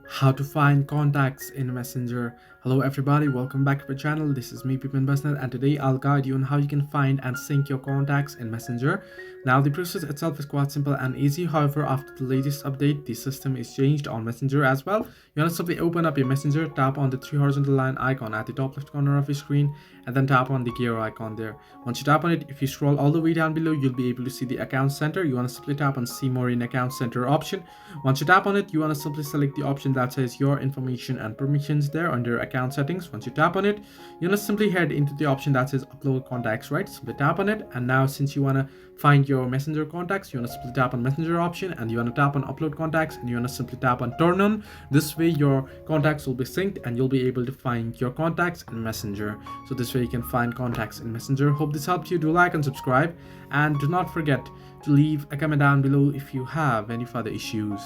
How to find contacts in Messenger. Hello everybody, welcome back to my channel. This is me, Pippin Basnet, and today I'll guide you on how you can find and sync your contacts in Messenger. Now the process itself is quite simple and easy. However, after the latest update, the system is changed on Messenger as well. You want to simply open up your Messenger, tap on the three horizontal line icon at the top left corner of your screen, and then tap on the gear icon there. Once you tap on it, if you scroll all the way down below, you'll be able to see the account center. You want to simply tap on see more in account center option. Once you tap on it, you want to simply select the option that says your information and permissions there under account settings. Once you tap on it, you want to simply head into the option that says upload contacts, right? Simply tap on it, and now since you want to find your Messenger contacts, you want to simply tap on Messenger option, and you want to tap on upload contacts, and you want to simply tap on turn on. This way your contacts will be synced and you'll be able to find your contacts in Messenger. So this way you can find contacts in Messenger. Hope this helped you. Do like and subscribe, and do not forget to leave a comment down below if you have any further issues.